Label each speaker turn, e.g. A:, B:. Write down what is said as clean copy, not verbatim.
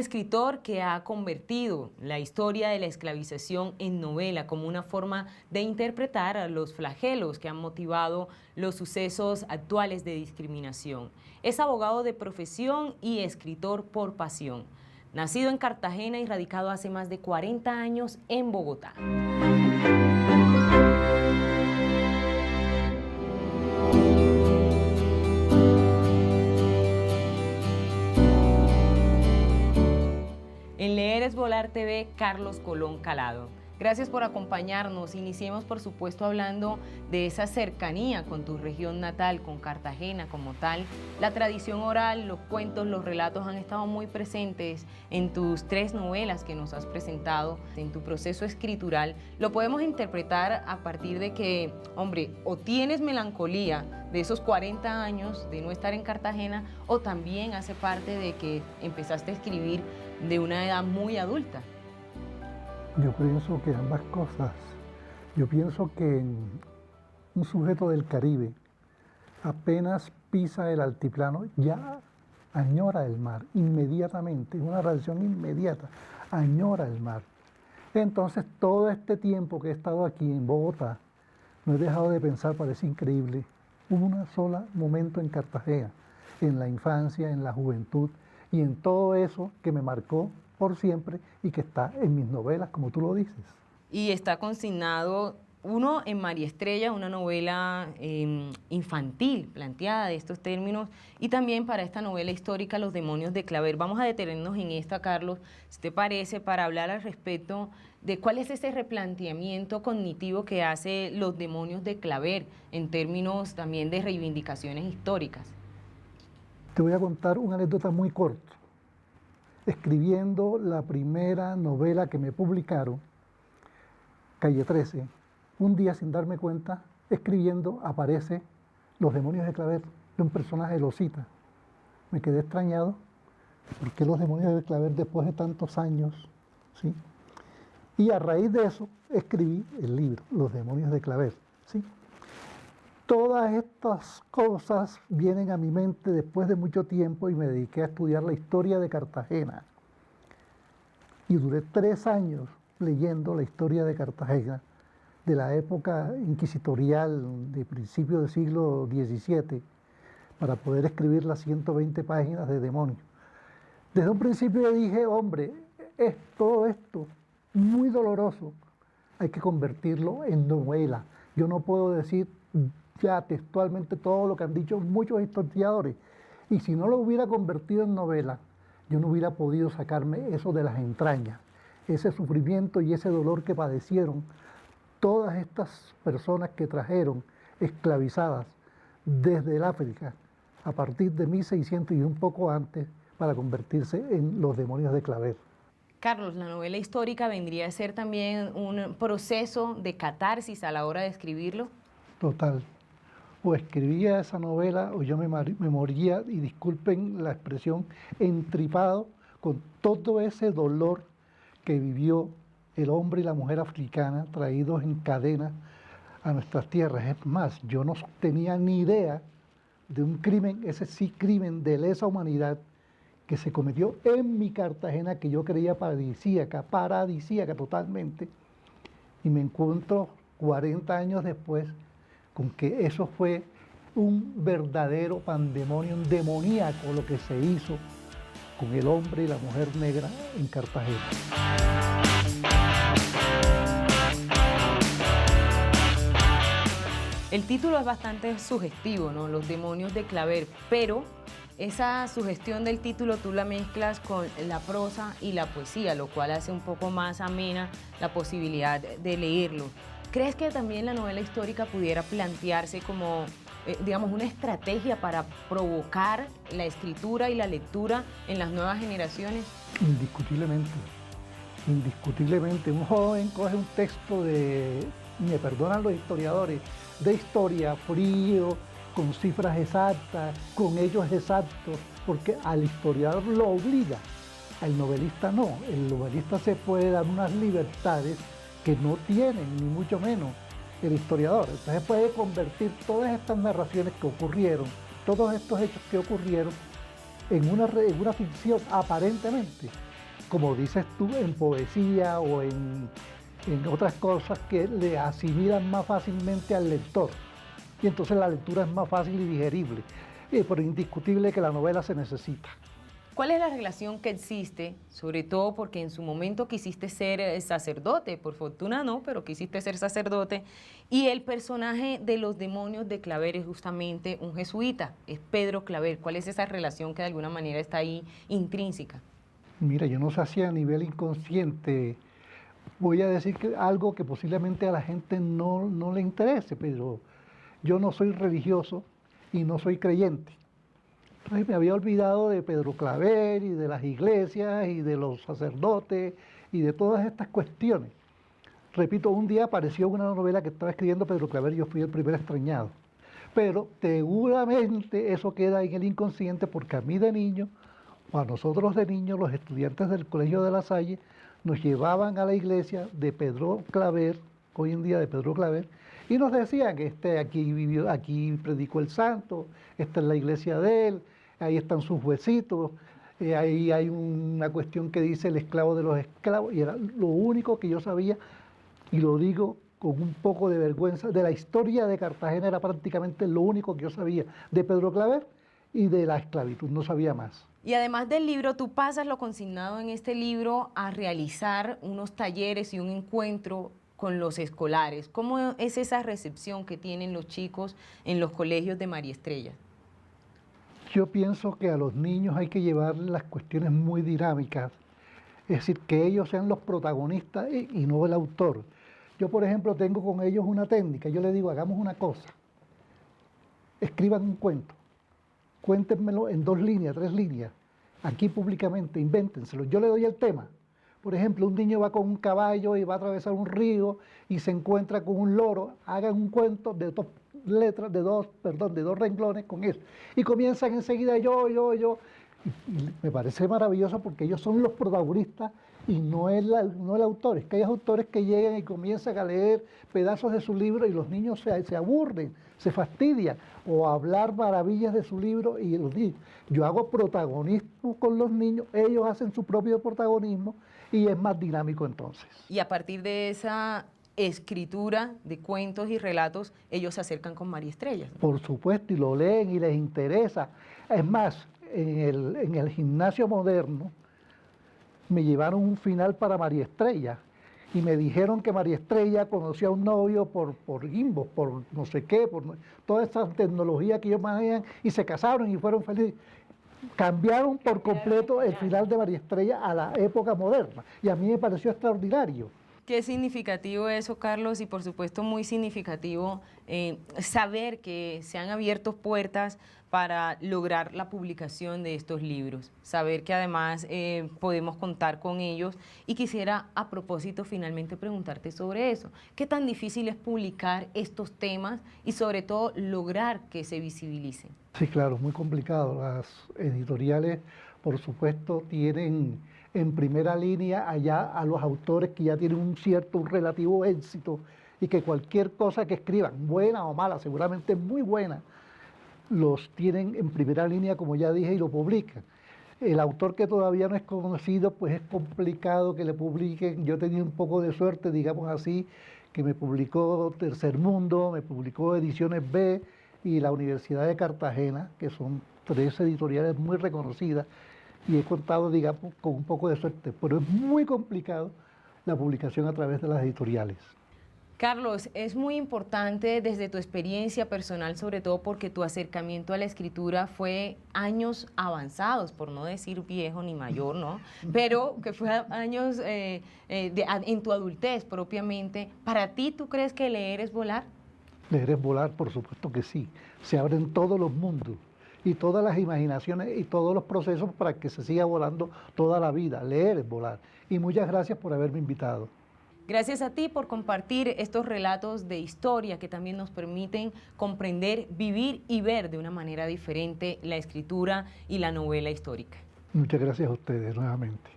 A: escritor que ha convertido la historia de la esclavización en novela como una forma de interpretar a los flagelos que han motivado los sucesos actuales de discriminación. Es abogado de profesión y escritor por pasión. Nacido en Cartagena y radicado hace más de 40 años en Bogotá. En Leer es Volar TV, Carlos Colón Calado. Gracias por acompañarnos. Iniciemos, por supuesto, hablando de esa cercanía con tu región natal, con Cartagena como tal. La tradición oral, los cuentos, los relatos han estado muy presentes en tus 3 novelas que nos has presentado, en tu proceso escritural. Lo podemos interpretar a partir de que, hombre, o tienes melancolía de esos 40 años de no estar en Cartagena, o también hace parte de que empezaste a escribir de una edad muy adulta.
B: Yo pienso que ambas cosas. Yo pienso que un sujeto del Caribe apenas pisa el altiplano, ya añora el mar inmediatamente, es una reacción inmediata, añora el mar. Entonces todo este tiempo que he estado aquí en Bogotá, no he dejado de pensar, parece increíble, un solo momento en Cartagena, en la infancia, en la juventud y en todo eso que me marcó por siempre y que está en mis novelas, como tú lo dices.
A: Y está consignado uno en María Estrella, una novela infantil planteada de estos términos, y también para esta novela histórica Los demonios de Claver. Vamos a detenernos en esta, Carlos, si te parece, para hablar al respecto de cuál es ese replanteamiento cognitivo que hace Los demonios de Claver en términos también de reivindicaciones históricas.
B: Te voy a contar una anécdota muy corta. Escribiendo la primera novela que me publicaron, Calle 13, un día sin darme cuenta, escribiendo, aparece Los demonios de Claver, de un personaje lo cita. Me quedé extrañado, ¿por qué Los demonios de Claver después de tantos años? ¿Sí? Y a raíz de eso escribí el libro, Los demonios de Claver. ¿Sí? Todas estas cosas vienen a mi mente después de mucho tiempo y me dediqué a estudiar la historia de Cartagena. Y duré 3 años leyendo la historia de Cartagena, de la época inquisitorial de principios del siglo XVII, para poder escribir las 120 páginas de Demonios. Desde un principio dije, hombre, todo esto muy doloroso, hay que convertirlo en novela. Yo no puedo decir ya textualmente todo lo que han dicho muchos historiadores, y si no lo hubiera convertido en novela, yo no hubiera podido sacarme eso de las entrañas, ese sufrimiento y ese dolor que padecieron todas estas personas que trajeron esclavizadas desde el África a partir de 1600 y un poco antes para convertirse en Los demonios de Claver.
A: Carlos, la novela histórica vendría a ser también un proceso de catarsis a la hora de escribirlo.
B: Total. O escribía esa novela o yo me moría, y disculpen la expresión, entripado con todo ese dolor que vivió el hombre y la mujer africana traídos en cadenas a nuestras tierras. Es más, yo no tenía ni idea de un crimen, ese sí crimen de lesa humanidad que se cometió en mi Cartagena, que yo creía paradisíaca totalmente, y me encuentro 40 años después con que eso fue un verdadero pandemonio, un demoníaco lo que se hizo con el hombre y la mujer negra en Cartagena.
A: El título es bastante sugestivo, ¿no? Los demonios de Claver, pero esa sugestión del título tú la mezclas con la prosa y la poesía, lo cual hace un poco más amena la posibilidad de leerlo. ¿Crees que también la novela histórica pudiera plantearse como, digamos, una estrategia para provocar la escritura y la lectura en las nuevas generaciones?
B: Indiscutiblemente, indiscutiblemente. Un joven coge un texto de, me perdonan los historiadores, de historia frío, con cifras exactas, con hechos exactos, porque al historiador lo obliga, al novelista no. El novelista se puede dar unas libertades que no tienen, ni mucho menos, el historiador. Entonces puede convertir todas estas narraciones que ocurrieron, todos estos hechos que ocurrieron, en una ficción aparentemente, como dices tú, en poesía o en otras cosas que le asimilan más fácilmente al lector. Y entonces la lectura es más fácil y digerible. Pero indiscutible que la novela se necesita.
A: ¿Cuál es la relación que existe, sobre todo porque en su momento quisiste ser sacerdote, por fortuna no, pero quisiste ser sacerdote, y el personaje de Los demonios de Claver es justamente un jesuita, es Pedro Claver? ¿Cuál es esa relación que de alguna manera está ahí intrínseca?
B: Mira, yo no sé si a nivel inconsciente voy a decir que algo que posiblemente a la gente no le interese, pero yo no soy religioso y no soy creyente. Entonces me había olvidado de Pedro Claver y de las iglesias y de los sacerdotes y de todas estas cuestiones. Repito, un día apareció una novela que estaba escribiendo Pedro Claver y yo fui el primer extrañado. Pero seguramente eso queda en el inconsciente porque a mí de niño, o a nosotros de niños, los estudiantes del Colegio de La Salle, nos llevaban a la iglesia de Pedro Claver, hoy en día de Pedro Claver, y nos decían que aquí vivió, aquí predicó el santo, esta es la iglesia de él, ahí están sus huesitos, ahí hay una cuestión que dice el esclavo de los esclavos, y era lo único que yo sabía, y lo digo con un poco de vergüenza, de la historia de Cartagena era prácticamente lo único que yo sabía de Pedro Claver y de la esclavitud, no sabía más.
A: Y además del libro, tú pasas lo consignado en este libro a realizar unos talleres y un encuentro con los escolares. ¿Cómo es esa recepción que tienen los chicos en los colegios de María Estrella?
B: Yo pienso que a los niños hay que llevarles las cuestiones muy dinámicas, es decir, que ellos sean los protagonistas y no el autor. Yo, por ejemplo, tengo con ellos una técnica, yo les digo, hagamos una cosa, escriban un cuento, cuéntenmelo en 2 líneas, 3 líneas, aquí públicamente, invéntenselo, yo le doy el tema. Por ejemplo, un niño va con un caballo y va a atravesar un río y se encuentra con un loro, hagan un cuento de 2 letras, de dos renglones con eso. Y comienzan enseguida yo. Y me parece maravilloso porque ellos son los protagonistas y no el autor. Es que hay autores que llegan y comienzan a leer pedazos de su libro y los niños se aburren, se fastidian, o a hablar maravillas de su libro y los niños. Yo hago protagonismo con los niños, ellos hacen su propio protagonismo y es más dinámico entonces.
A: Y a partir de esa escritura de cuentos y relatos, ellos se acercan con María Estrella.
B: Por supuesto, y lo leen y les interesa. Es más, en el gimnasio moderno me llevaron un final para María Estrella y me dijeron que María Estrella conocía a un novio por inbox, por no sé qué, por toda esa tecnología que ellos manejan y se casaron y fueron felices. Cambiaron por completo el final de María Estrella a la época moderna y a mí me pareció extraordinario.
A: Qué significativo eso, Carlos, y por supuesto muy significativo saber que se han abierto puertas para lograr la publicación de estos libros, saber que además podemos contar con ellos. Y quisiera a propósito finalmente preguntarte sobre eso. ¿Qué tan difícil es publicar estos temas y sobre todo lograr que se visibilicen?
B: Sí, claro, es muy complicado. Las editoriales, por supuesto, tienen en primera línea allá a los autores que ya tienen un relativo éxito y que cualquier cosa que escriban, buena o mala, seguramente muy buena, los tienen en primera línea, como ya dije, y lo publican. El autor que todavía no es conocido, pues es complicado que le publiquen. Yo he tenido un poco de suerte, digamos así, que me publicó Tercer Mundo, me publicó Ediciones B y la Universidad de Cartagena, que son 3 editoriales muy reconocidas, y he contado, digamos, con un poco de suerte, pero es muy complicado la publicación a través de las editoriales.
A: Carlos, es muy importante desde tu experiencia personal, sobre todo porque tu acercamiento a la escritura fue años avanzados, por no decir viejo ni mayor, ¿no? Pero que fue años en tu adultez propiamente. ¿Para ti tú crees que leer es volar?
B: Leer es volar, por supuesto que sí. Se abren todos los mundos y todas las imaginaciones y todos los procesos para que se siga volando toda la vida. Leer es volar. Y muchas gracias por haberme invitado.
A: Gracias a ti por compartir estos relatos de historia que también nos permiten comprender, vivir y ver de una manera diferente la escritura y la novela histórica.
B: Muchas gracias a ustedes nuevamente.